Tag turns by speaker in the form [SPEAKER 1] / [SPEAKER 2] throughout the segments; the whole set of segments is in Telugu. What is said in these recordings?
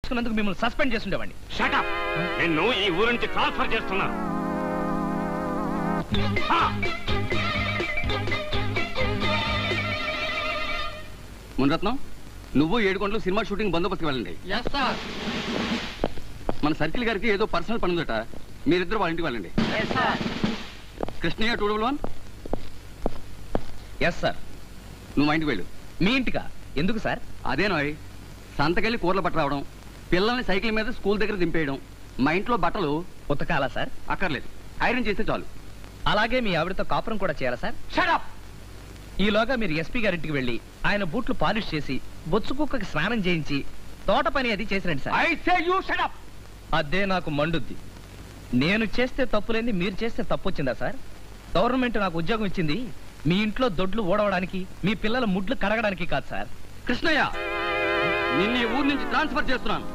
[SPEAKER 1] తప్పించుకున్నందుకు మిమ్మల్ని సస్పెండ్ చేస్తుండేవాడిని.
[SPEAKER 2] Shut up. నిన్ను ఈ ఊరు నుంచి ట్రాన్స్ఫర్ చేస్తున్నాను.
[SPEAKER 3] మునరత్నం, నువ్వు 7 గంటలు సినిమా షూటింగ్ బందోబస్తుకి వెళ్ళండి. మన సర్కిల్ గారికి ఏదో పర్సనల్ పని ఉందట, మీరిద్దరు వాళ్ళ ఇంటికి వెళ్ళండి. కృష్ణయ్య 211.
[SPEAKER 1] Yes sir.
[SPEAKER 3] నువ్వు మా ఇంటికి వెళ్ళు.
[SPEAKER 1] మీ ఇంటికా? ఎందుకు సార్?
[SPEAKER 3] అదేనోయ్, సంతకెళ్ళి కూరలు పట్టరావడం, పిల్లల్ని సైకిల్ మీద స్కూల్ దగ్గర దింపేయడం, మా ఇంట్లో బట్టలు
[SPEAKER 1] ఉతకాలా సార్?
[SPEAKER 3] అక్కర్లేదు, ఐరన్ చేస్తే చాలు.
[SPEAKER 1] అలాగే మీ ఆవిడతో కాపురం కూడా చేయాలా సార్?
[SPEAKER 3] Shut up.
[SPEAKER 1] ఈలోగా మీరు ఎస్పీ గారింటికి వెళ్ళి ఆయన బూట్లు పాలిష్ చేసి బొత్సు కుక్కకి స్నానం చేయించి తోట పని అది చేసిరండి sir.
[SPEAKER 3] I say you shut up.
[SPEAKER 1] అదే నాకు మండుద్ది. నేను చేస్తే తప్పులేంది, మీరు చేస్తే తప్పు వచ్చిందా సార్? గవర్నమెంట్ నాకు ఉద్యోగం ఇచ్చింది మీ ఇంట్లో దొడ్లు ఓడవడానికి, మీ పిల్లల ముడ్లు కడగడానికి కాదు సార్.
[SPEAKER 3] కృష్ణయ్య, నిన్ను ఈ ఊరు నుంచి ట్రాన్స్ఫర్ చేస్తున్నాను.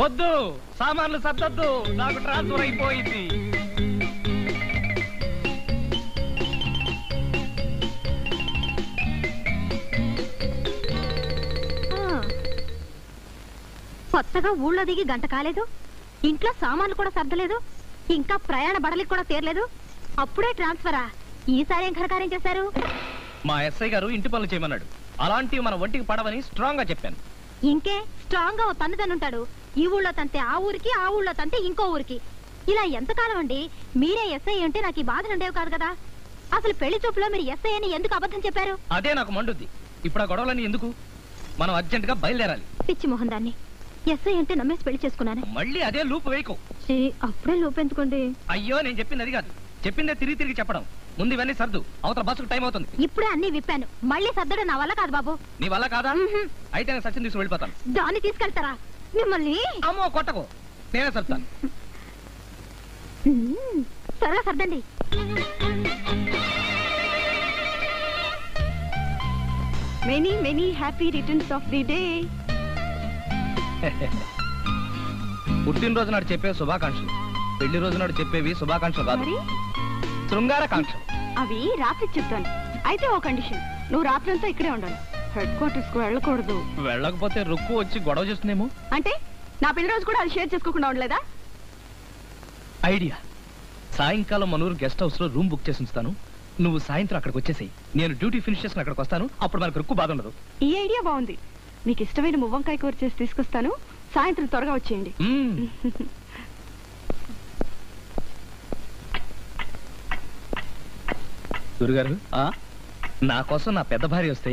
[SPEAKER 1] వద్దు, సామాన్లు సర్దొద్దు, నాకు ట్రాన్స్ఫర్ అయిపోయింది.
[SPEAKER 4] కొత్తగా ఊళ్ళో దిగి గంట కాలేదు, ఇంట్లో సామాన్లు కూడా సర్దలేదు, ఇంకా ప్రయాణ బడలికి కూడా తీరలేదు, అప్పుడే ట్రాన్స్ఫరా? ఈసారి ఏం ఘనకార్యం చేశారు?
[SPEAKER 1] మా ఎస్ఐ గారు ఇంటి పనులు చేయమన్నాడు. అలాంటివి మన ఒంటికి పడవని స్ట్రాంగ్ గా చెప్పాను.
[SPEAKER 4] ఇంకే స్ట్రాంగ్ గా ఓ తన్నుతానుంటాడు. ఈ ఊళ్ళో తంతే ఆ ఊరికి, ఆ ఊళ్ళో తంతే ఇంకో ఊరికి. ఇలా ఎంతకాలం అండి? మీరే ఎస్ఐ అంటే నాకు ఈ బాధలు ఉండేవి కాదు కదా. అసలు పెళ్లి చూపులో మీరు ఎస్ఐ అని ఎందుకు అబద్ధం చెప్పారు?
[SPEAKER 1] అదే నాకు మండుద్ది. ఇప్పుడు ఆ గొడవలన్నీ ఎందుకు? మనం అర్జెంట్ గా బయలుదేరాలి.
[SPEAKER 4] పిచ్చి మొహం దాన్ని. ఎస్ఐ అంటే నమ్మేసి పెళ్లి చేసుకున్నాను.
[SPEAKER 1] మళ్ళీ అదే లూప్ వేయకు.
[SPEAKER 4] అప్పుడే లోపెందుకోండి.
[SPEAKER 1] అయ్యో, నేను చెప్పింది అది కాదు. చెప్పిందే తిరిగి తిరిగి చెప్పడం. ముందు ఇవన్నీ సర్దు, అవతల బస్సుకు టైం అవుతుంది.
[SPEAKER 4] ఇప్పుడే అన్ని విప్పాను, మళ్ళీ సర్దడం నా వల్ల కాదు బాబు.
[SPEAKER 1] నీ వల్ల కాదా? అయితే నేను సచిన్ తీసుకుని వెళ్ళిపోతాను.
[SPEAKER 4] దాన్ని తీసుకెళ్తారా? మిమ్మల్ని
[SPEAKER 1] అమ్మో కొట్టకు, నేనే సర్తాను.
[SPEAKER 4] త్వరగా సర్దండి.
[SPEAKER 5] Many many happy returns of the day.
[SPEAKER 1] పుట్టినరోజు నాడు చెప్పే శుభాకాంక్షలు, పెళ్లి రోజు నాడు చెప్పేవి శుభాకాంక్షలు కాదు, శృంగారకాంక్షలు.
[SPEAKER 5] అవి రాత్రి చెప్తాను. అయితే ఓ కండిషన్, నువ్వు రాత్రంతా ఇక్కడే ఉండాలి, హెడ్ క్వార్టర్స్ కు వెళ్ళకూడదు.
[SPEAKER 1] వెళ్ళకపోతే రుక్కు వచ్చి గొడవ చేస్తుందేమో.
[SPEAKER 5] అంటే నా పెళ్లి రోజు కూడా అది షేర్ చేసుకోకుండా ఉండలేదా?
[SPEAKER 1] ఐడియా. సాయంకాలం మనూరు గెస్ట్ హౌస్ లో రూమ్ బుక్ చేసి ఉంచుతాను. నువ్వు సాయంత్రం అక్కడికి వచ్చేసాయి, నేను డ్యూటీ ఫినిష్ చేసుకుని అక్కడికి వస్తాను. అప్పుడు మనకు రుక్కు బాధ ఉండదు.
[SPEAKER 5] ఈ ఐడియా బాగుంది. మీకు ఇష్టమైన మువ్వంకాయ కూర చేసి తీసుకొస్తాను, సాయంత్రం త్వరగా వచ్చేయండి.
[SPEAKER 1] గురుగారు, నా కోసం నా పెద్ద భార్య వస్తే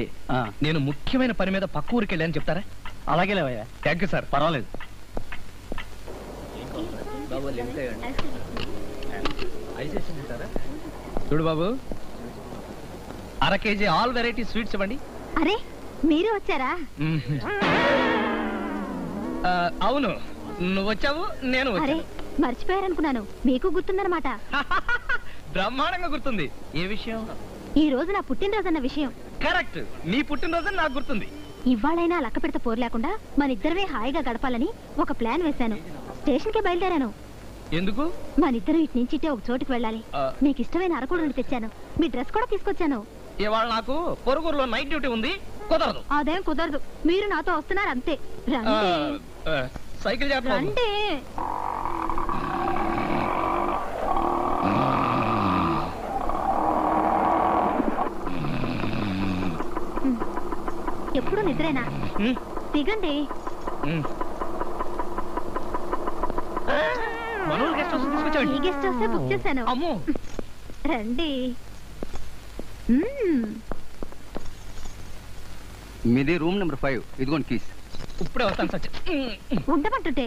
[SPEAKER 1] నేను ముఖ్యమైన పని మీద పక్క ఊరికి వెళ్ళాను చెప్తారా?
[SPEAKER 3] అలాగే లేవయ్యా.
[SPEAKER 1] Thank you sir.
[SPEAKER 3] పర్వాలేదు.
[SPEAKER 1] చూడు బాబు, 1/2 కేజీ ఆల్ వెరైటీ స్వీట్స్ ఇవ్వండి.
[SPEAKER 4] అరే, మీరు వచ్చారా?
[SPEAKER 1] అవును, నువ్వు వచ్చావు, నేను
[SPEAKER 4] అరే మర్చిపోయారనుకున్నాను. మీకు గుర్తుందన్నమాట.
[SPEAKER 1] బ్రహ్మాండంగా గుర్తుంది. ఏ విషయం?
[SPEAKER 4] ఈ రోజు నా పుట్టినరోజన్న విషయం.
[SPEAKER 1] కరెక్ట్, నీ పుట్టినరోజు నాకు గుర్తుంది.
[SPEAKER 4] ఇవాళైనా లక్క పెడత పోరు లేకుండా మన ఇద్దరమే హాయిగా గడపాలని ఒక ప్లాన్ వేశాను. స్టేషన్ కి బయలుదేరాను.
[SPEAKER 1] ఎందుకు?
[SPEAKER 4] మన ఇద్దరు ఇటు నుంచి ఇటే ఒక చోటుకి వెళ్ళాలి. మీకు ఇష్టమైన అరకుడు తెచ్చాను, మీ డ్రెస్ కూడా తీసుకొచ్చాను.
[SPEAKER 1] ఇవాళ నాకు పొరుగురులో నైట్ డ్యూటీ ఉంది, కుదరదు.
[SPEAKER 4] అదేం కుదరదు, మీరు నాతో వస్తున్నారు అంతే.
[SPEAKER 1] సైకిల్
[SPEAKER 4] రండి. ఎప్పుడు నిద్రేనా? దిగండి. ఈ గెస్ట్ హౌస్ బుక్ చేశాను. రండి.
[SPEAKER 3] మీది రూమ్ నెంబర్ 5. ఇదిగోండి కీస్.
[SPEAKER 1] ఇప్పుడే వస్తాను సచ్.
[SPEAKER 4] ఉండమంటుంటే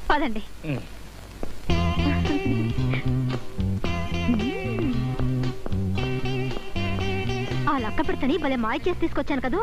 [SPEAKER 4] పదండి. ఆ లక్క పెడతని భలే మాయ చేసి తీసుకొచ్చాను కదా.